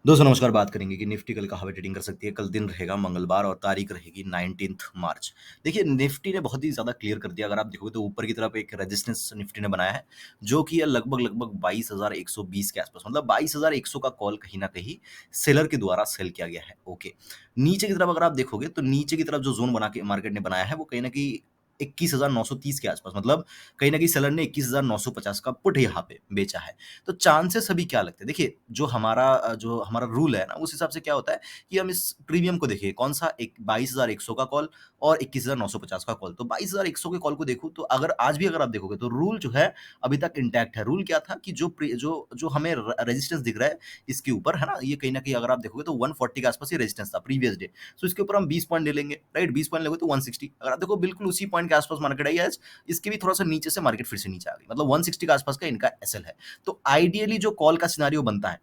दोस्तों नमस्कार। बात करेंगे कि निफ्टी कल कहाँ पे ट्रेडिंग कर सकती है। कल दिन रहेगा मंगलवार और तारीख रहेगी 19 मार्च। देखिए निफ्टी ने बहुत ही ज़्यादा क्लियर कर दिया। अगर आप देखोगे तो ऊपर की तरफ एक रेजिस्टेंस निफ्टी ने बनाया है जो कि है लगभग 22,120 के आसपास, मतलब 22,100 का कॉल कहीं ना कहीं सेलर के द्वारा सेल किया गया है। ओके, नीचे की तरफ अगर आप देखोगे तो नीचे की तरफ जो जोन बना के मार्केट ने बनाया है वो कहीं ना कहीं 21,930 के आसपास, मतलब कहीं ना कहीं सेलर ने 21,950 का पुट यहाँ पे बेचा है। तो चांसेस अभी क्या लगते हैं? देखिए, जो हमारा रूल है ना, उस हिसाब से क्या होता है कि हम इस प्रीमियम को देखिए कौन-सा एक 22,100 का कॉल और 21,950 का कॉल। तो 22,100 के कॉल को देखूँ तो अगर आज भी अगर आप देखोगे तो रूल जो है अभी तक इंटैक्ट है। रूल क्या था कि जो हमें रेजिस्टेंस दिख रहा है इसके ऊपर, है ना? ये कहीं न कहीं अगर आप देखोगे तो 140 के आसपास ये रेजिस्टेंस था प्रीवियस डे। सो इसके ऊपर हम 20 पॉइंट ले लेंगे, राइट? 20 पॉइंट लोगे तो 160। अगर आप देखो बिल्कुल उसी पॉइंट के आसपास मार्केट आई है आज। इसके भी थोड़ा-सा नीचे से मार्केट फिर से नीचे आ गई। मतलब 160 के आसपास का इनका एसएल है। तो आइडियली जो कॉल का सिनेरियो बनता है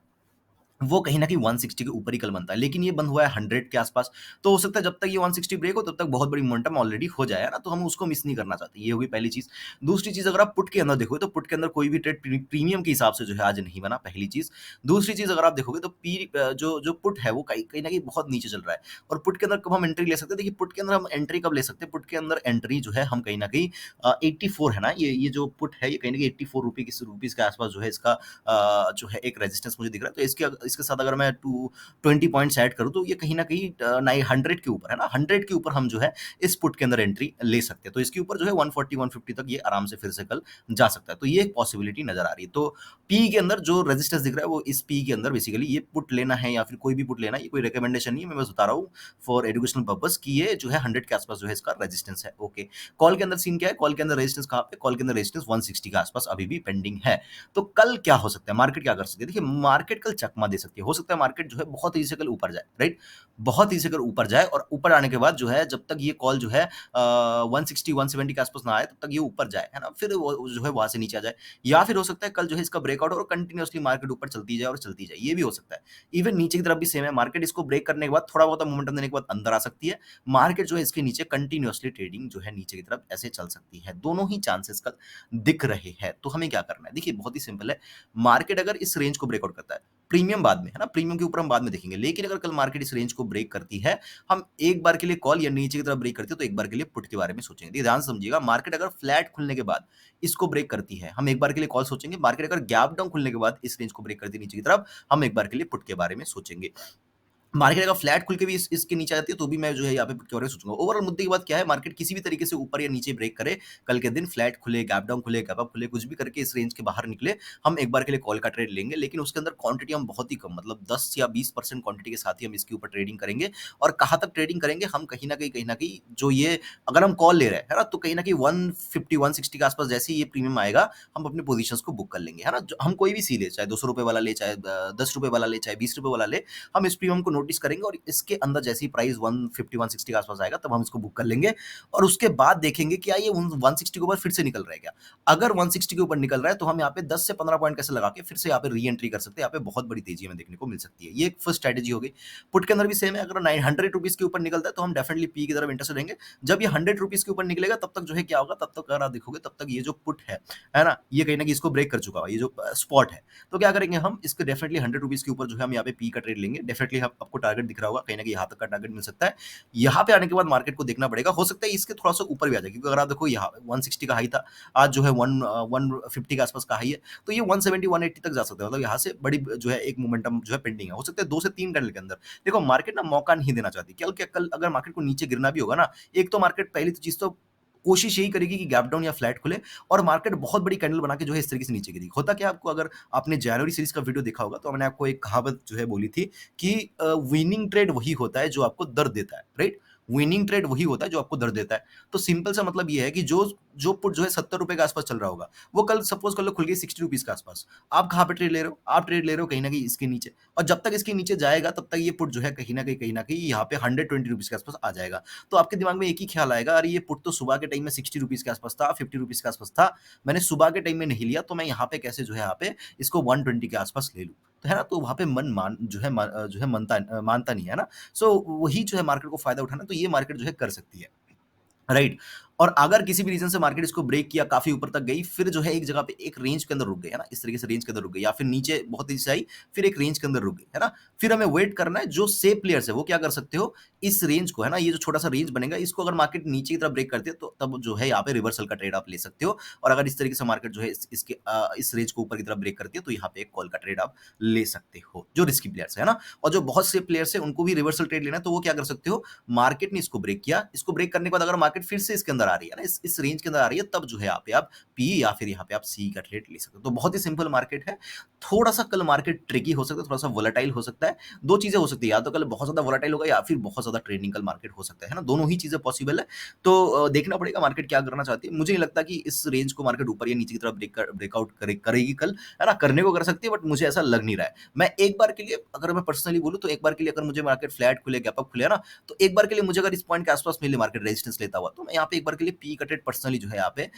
वो कहीं न कहीं 160 के ऊपर ही कल बनता है, लेकिन ये बंद हुआ है 100 के आसपास। तो हो सकता है जब तक ये 160 ब्रेक हो तब तक बहुत बड़ी मोमेंटम ऑलरेडी हो जाए, है ना? तो हम उसको मिस नहीं करना चाहते। ये हुई पहली चीज़। दूसरी चीज़, अगर आप पुट के अंदर देखोगे तो पुट के अंदर कोई भी ट्रेड प्रीमियम के हिसाब से जो है आज नहीं बना, पहली चीज़। दूसरी चीज़, अगर आप देखोगे तो जो जो पुट है वो कहीं कहीं न कहीं बहुत नीचे चल रहा है। और पुट के अंदर कब हम एंट्री ले सकते हैं? देखिए, पुट के अंदर हम एंट्री कब ले सकते हैं? पुट के अंदर एंट्री जो है हम कहीं न कहीं 84 है ना, ये जो पुट है ये कहीं न कहीं 84 रुपीज़ के आसपास जो है इसका जो है एक रेजिस्टेंस मुझे दिख रहा है। तो इसके साथ अगर मैं 20 पॉइंट्स ऐड करूँ तो ये कहीं न कहीं 100 के ऊपर है ना, 100 के ऊपर हम जो है इस पुट के अंदर एंट्री ले सकते हैं। तो इसके ऊपर जो है 140-150 तक ये आराम से फिर से कल जा सकता है। तो ये एक पॉसिबिलिटी नज़र आ रही है। तो पी के अंदर जो रेजिस्टेंस दिख रहा है वो इस पी के अंदर बेसिकली ये पुट लेना है या फिर कोई भी पुट लेना है, ये कोई रिकमेंडेशन नहीं है, मैं बस बता रहा हूँ फॉर एजुकेशनल पर्पस कि ये जो है 100 के आसपास जो है इसका रेजिस्टेंस है। ओके, कॉल के अंदर सीन क्या है? कॉल के अंदर रेजिस्टेंस कहाँ पे? कॉल के अंदर रेजिस्टेंस 160 के आसपास अभी भी पेंडिंग है। तो कल क्या हो सकता है? मार्केट क्या कर सकती है? देखिए, मार्केट कल चकमा दे सकती है। हो सकता है मार्केट जो है बहुत तेज़ी से कल ऊपर जाए, राइट? बहुत तेज़ी से कल ऊपर जाए और ऊपर आने के बाद जो है जब तक ये कॉल जो है 160 170 के आसपास ना आए तब तक ये ऊपर जाए, है ना? फिर वो जो है वहाँ से नीचे आ जाए। या फिर हो सकता है कल जो है इसका ब्रेकआउट और कंटीन्यूअसली मार्केट ऊपर चलती जाए और चलती जाए, ये भी हो सकता है। इवन नीचे की तरफ भी सेम है, मार्केट इसको ब्रेक करने के बाद थोड़ा बहुत मोमेंटम देने के बाद अंदर आ सकती है। मार्केट जो है इसके नीचे कंटीन्यूअसली ट्रेडिंग जो है नीचे की तरफ ऐसे चल सकती है। दोनों ही चांसेस कल दिख रहे हैं। तो हमें क्या करना है? देखिए, बहुत ही सिंपल है। मार्केट अगर इस रेंज को ब्रेकआउट करता है, प्रीमियम बाद में, है ना? प्रीमियम के ऊपर हम बाद में देखेंगे। लेकिन अगर कल मार्केट इस रेंज को ब्रेक करती है, हम एक बार के लिए कॉल या नीचे की तरफ ब्रेक करती है, तो एक बार के लिए पुट के बारे में सोचेंगे। देखिए, ध्यान से समझिएगा, मार्केट अगर फ्लैट खुलने के बाद इसको ब्रेक करती है, हम एक बार के लिए कॉल सोचेंगे। मार्केट अगर गैप डाउन खुलने के बाद इस रेंज को ब्रेक करती है नीचे की तरफ, हम एक बार के लिए पुट के बारे में सोचेंगे। मार्केट अगर फ्लैट खुल के भी इसके नीचे आ जाती है तो भी मैं जो है यहाँ पे पुट के बारे में सोचूंगा। ओवरऑल मुद्दे की बात क्या है? मार्केट किसी भी तरीके से ऊपर या नीचे ब्रेक करे, कल के दिन फ्लैट खुले, गैप डाउन खुले, गैप अप खुले, कुछ भी करके इस रेंज के बाहर निकले, हम एक बार के लिए कॉल का ट्रेड लेंगे। लेकिन उसके अंदर क्वांटिटी हम बहुत ही कम, मतलब 10 या 20% क्वांटिटी के साथ ही हम इसके ऊपर ट्रेडिंग करेंगे। और कहाँ तक ट्रेडिंग करेंगे? हम कहीं ना कहीं जो ये अगर हम कॉल ले रहे हैं, है ना, तो कहीं ना कहीं 150 160 के आसपास जैसे ही ये प्रीमियम आएगा, हम अपने पोजीशंस को बुक कर लेंगे, है ना? हम कोई भी सी ले, चाहे 200 रुपए वाला ले, चाहे 10 रुपए वाला ले, चाहे 20 रुपए वाला ले, हम इस प्रीमियम को नोटिस करेंगे और इसके अंदर जैसे ही प्राइस 150 160 के आसपास आएगा तब हम इसको बुक कर लेंगे। और उसके बाद देखेंगे क्या ये 160 के ऊपर फिर से निकल रहा है क्या? अगर 160 के ऊपर निकल रहा है तो हम यहाँ पे 10 से 15 पॉइंट कैसे लगा के फिर से यहाँ पे री एंट्री कर सकते हैं। यहाँ पे बहुत बड़ी तेजी हमें देखने को मिल सकती है। ये एक फर्स्ट स्ट्रेटेजी हो गई। पुट के अंदर भी सेम है, अगर 900 रुपीज के ऊपर निकलता है तो हम डेफिनेटली पी की तरफ इंटरेस्टेड रहेंगे। जब ये 100 रुपीज के ऊपर निकलेगा तब तक जो है क्या होगा? तब तक अगर आप देखोगे तब तक ये जो पुट है ना, ये कहीं ना कहीं इसको ब्रेक कर चुका होगा, ये जो स्पॉट है। तो क्या करेंगे हम? इसके डेफिनेटली 100 रुपीज के ऊपर जो है हम यहाँ पे पी का ट्रेड लेंगे। डेफिनेटली आपको टारगेट दिख रहा होगा, कहीं ना कहीं यहाँ तक का टारगेट मिल सकता है। यहाँ पे आने के बाद मार्केट को देखना पड़ेगा, हो सकता है इसके थोड़ा सा ऊपर भी आ जाए, क्योंकि अगर आप देखो यहाँ 160 का हाई था, आज जो है 150 के आसपास का हाई है, तो ये 170 180 तक जा सकता है। मतलब यहाँ से बड़ी जो है एक मोमेंटम जो है पेंडिंग है, हो सकता है 2 से 3 कैंडल के अंदर। देखो, मार्केट ना मौका नहीं देना चाहती। कल अगर मार्केट को नीचे गिरना भी होगा ना, एक तो मार्केट पहली तो चीज तो कोशिश यही करेगी कि गैप डाउन या फ्लैट खुले और मार्केट बहुत बड़ी कैंडल बना के जो है इस तरीके से नीचे गिरेगी। होता क्या आपको, अगर आपने जनवरी सीरीज का वीडियो देखा होगा तो मैंने आपको एक कहावत जो है बोली थी कि विनिंग ट्रेड वही होता है जो आपको दर्द देता है, राइट? विनिंग ट्रेड वही होता है जो आपको दर्द देता है। तो सिंपल सा मतलब ये है कि जो जो पुट जो है 70 रुपए के आसपास चल रहा होगा, वो कल सपोज कर लो खुल गई 60 रुपीज के आसपास। आप कहाँ पे ट्रेड ले रहे हो? आप ट्रेड ले रहे हो कहीं ना कहीं इसके नीचे। और जब तक इसके नीचे जाएगा तब तक ये पुट जो है कहीं ना कहीं यहाँ पे 120 रुपीज के आसपास आ जाएगा। तो आपके दिमाग में एक ही ख्याल आएगा, अरे ये पुट तो सुबह के टाइम में 60 रुपीज के आसपास था, 50 रुपीज के आसपास था, मैंने सुबह के टाइम में नहीं लिया, तो मैं यहाँ पे कैसे जो है यहाँ पे इसको 120 के आसपास ले लूँ? तो है ना, तो वहाँ पे मन मान जो है जो है मानता नहीं है ना। सो वही जो है मार्केट को फायदा उठाना, तो ये मार्केट जो है कर सकती है, राइट? और अगर किसी भी रीजन से मार्केट इसको ब्रेक किया, काफी ऊपर तक गई, फिर जो है एक जगह पे एक रेंज के अंदर रुक गई, है ना, इस तरीके से रेंज के अंदर रुक गई, या फिर नीचे बहुत तेजी से आई, फिर एक रेंज के अंदर रुक गई, है ना, फिर हमें वेट करना है। जो सेफ प्लेयर्स है वो क्या कर सकते हो, इस रेंज को, है ना, ये जो छोटा सा रेंज बनेगा, इसको अगर मार्केट नीचे की तरफ ब्रेक करती है तो तब जो है यहाँ पे रिवर्सल का ट्रेड आप ले सकते हो। और अगर इस तरीके से मार्केट जो है इस रेंज को ऊपर की तरफ ब्रेक करती है तो यहाँ पे एक कॉल का ट्रेड आप ले सकते हो, जो रिस्की प्लेयर्स है ना। और जो बहुत से प्लेयर्स है उनको भी रिवर्सल ट्रेड लेना है, तो वो क्या कर सकते हो, मार्केट ने इसको ब्रेक किया, इसको ब्रेक करने के बाद अगर मार्केट फिर से इसके अंदर आ रही है ना, इस रेंज के अंदर आ रही है, तब जो है यहाँ पे आप पी या फिर यहाँ पे आप सी का ट्रेड ले सकते हो। तो बहुत ही सिंपल मार्केट है। थोड़ा सा कल मार्केट ट्रिकी हो सकता है, थोड़ा सा वोलेटाइल हो सकता है। दो चीजें हो सकती है, या तो कल बहुत ज्यादा वोलेटाइल होगा या फिर बहुत ज्यादा ट्रेडिंग कल मार्केट हो सकता है ना, दोनों ही चीजें पॉसिबल है। तो देखना पड़ेगा मार्केट क्या करना चाहती है। मुझे नहीं लगता कि इस रेंज को मार्केट ऊपर या नीचे की तरफ ब्रेकआउट करेगी कल, है ना, करने को कर सकती है, बट मुझे ऐसा लग नहीं रहा है। मैं एक बार के लिए, अगर मैं पर्सनली बोलूं तो एक बार के लिए अगर मुझे मार्केट फ्लैट खुले, गैप अप खुले ना, तो एक बार के लिए मुझे अगर इस पॉइंट के आसपास मिले मार्केट रेजिस्टेंस लेता हुआ, तो मैं यहाँ पे एक बार के लिए पी का ट्रेड पर्सनली जो है यहाँ पे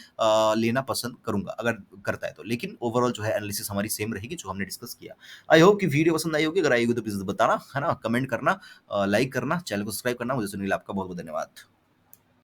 लेना पसंद करूंगा, अगर करता है तो। लेकिन ओवरऑल जो है एनालिसिस हमारी सेम रहेगी जो हमने डिस्कस किया। आई होप कि वीडियो पसंद आई होगी, अगर आई होगी तो प्लीज बताना, है ना, कमेंट करना, लाइक करना, चैनल को सब्सक्राइब करना। मुझे सुनील आपका बहुत बहुत धन्यवाद।